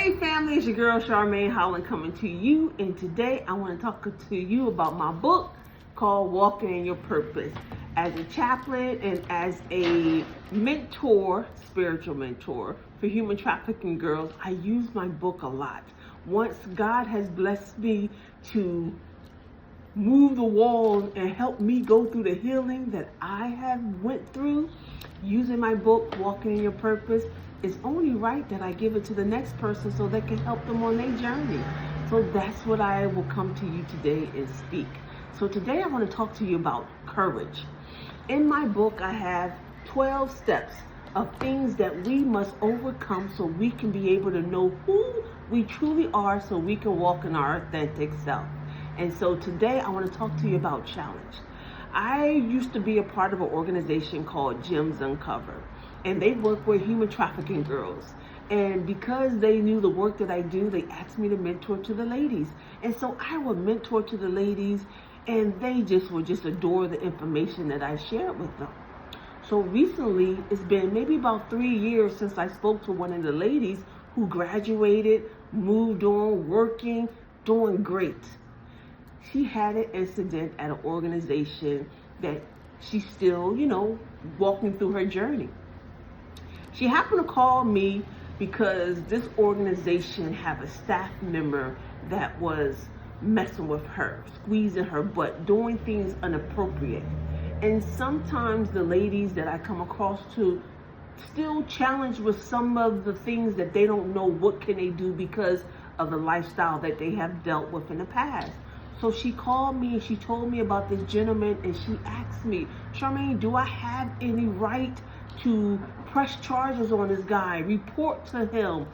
Hey family, it's your girl Charmaine Holland coming to you, and today I want to talk to you about my book called Walking in Your Purpose. As a chaplain and as a mentor, spiritual mentor for human trafficking girls, I use my book a lot. Once God has blessed me to move the walls and help me go through the healing that I have went through using my book Walking in Your Purpose, it's only right that I give it to the next person so they can help them on their journey. So that's what I will come to you today and speak. So today I want to talk to you about courage. In my book I have 12 steps of things that we must overcome so we can be able to know who we truly are, so we can walk in our authentic self. And so today I want to talk to you about challenge. I used to be a part of an organization called Gems Uncover, and they work with human trafficking girls. And because they knew the work that I do, they asked me to mentor to the ladies. And so I would mentor to the ladies, and they would adore the information that I shared with them. So recently, it's been maybe about 3 years since I spoke to one of the ladies who graduated, moved on, working, doing great. She had an incident at an organization that she's still, walking through her journey. She happened to call me because this organization have a staff member that was messing with her, squeezing her butt, doing things inappropriate. And sometimes the ladies that I come across to still challenge with some of the things that they don't know what can they do because of the lifestyle that they have dealt with in the past. So she called me and she told me about this gentleman, and she asked me, Charmaine, do I have any right to press charges on this guy, report to him,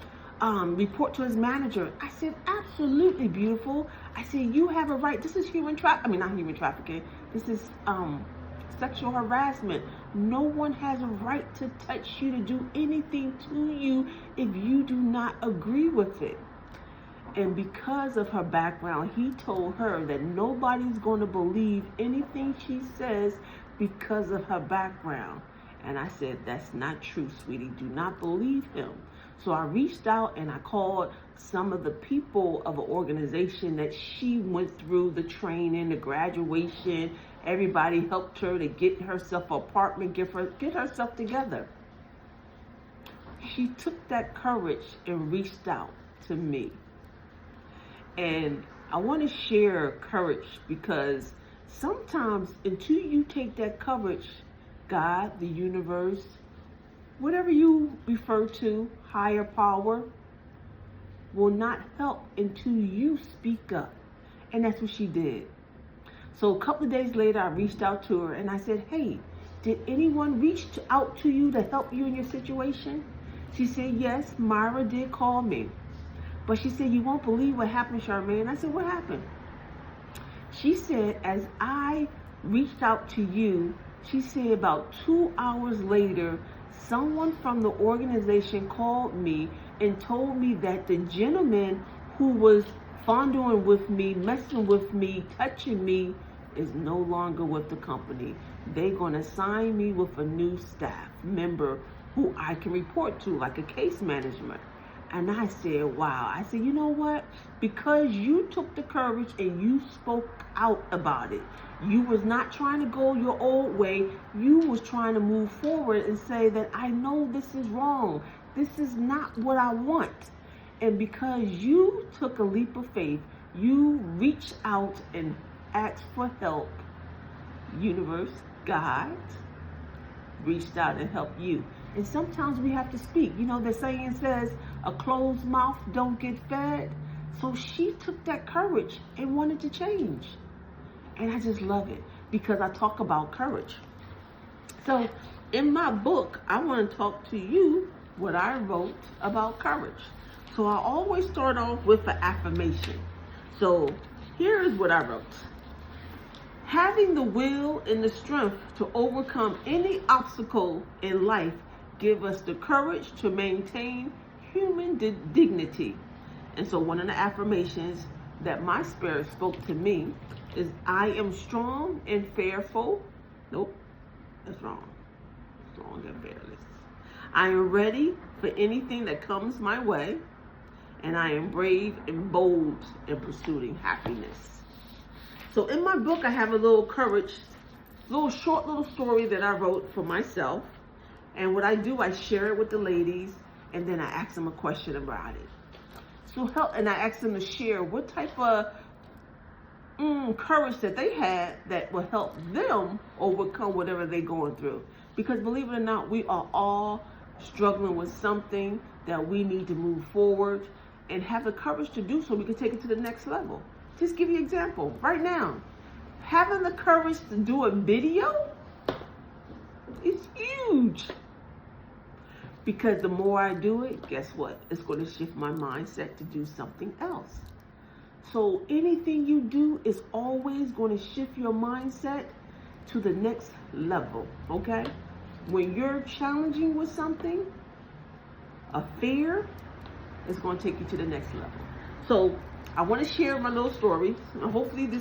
report to his manager? I said, absolutely, beautiful. I said, you have a right. This is not human trafficking. This is sexual harassment. No one has a right to touch you, to do anything to you if you do not agree with it. And because of her background, he told her that nobody's going to believe anything she says because of her background. And I said, that's not true, sweetie. Do not believe him. So I reached out and I called some of the people of an organization that she went through the training, the graduation. Everybody helped her to get herself an apartment, get herself together. She took that courage and reached out to me. And I want to share courage because sometimes until you take that courage, God, the universe, whatever you refer to, higher power, will not help until you speak up. And that's what she did. So a couple of days later, I reached out to her and I said, hey, did anyone reach out to you to help you in your situation? She said, yes, Myra did call me. But she said, you won't believe what happened, Charmaine. I said, what happened? She said, as I reached out to you, she said about 2 hours later, someone from the organization called me and told me that the gentleman who was fondling with me, messing with me, touching me, is no longer with the company. They're going to assign me with a new staff member who I can report to, like a case management. And I said, wow. I said, you know what? Because you took the courage and you spoke out about it. You was not trying to go your old way. You was trying to move forward and say that I know this is wrong. This is not what I want. And because you took a leap of faith, you reached out and asked for help. Universe, God, reached out and helped you. And sometimes we have to speak. The saying says, a closed mouth don't get fed. So she took that courage and wanted to change. And I just love it because I talk about courage. So in my book, I want to talk to you what I wrote about courage. So I always start off with an affirmation. So here is what I wrote. Having the will and the strength to overcome any obstacle in life give us the courage to maintain human dignity. And so one of the affirmations that my spirit spoke to me is, I am strong and fearful. Nope, that's wrong. Strong and fearless. I am ready for anything that comes my way. and I am brave and bold in pursuing happiness. So in my book, I have a little courage, short little story that I wrote for myself. And what I do, I share it with the ladies, and then I ask them a question about it. And I ask them to share what type of courage that they had that will help them overcome whatever they're going through. Because believe it or not, we are all struggling with something that we need to move forward and have the courage to do so we can take it to the next level. Just give you an example. Right now, having the courage to do a video is huge. Because the more I do it, guess what? It's going to shift my mindset to do something else. So anything you do is always going to shift your mindset to the next level, okay? When you're challenging with something, a fear is going to take you to the next level. So I want to share my little story. Hopefully this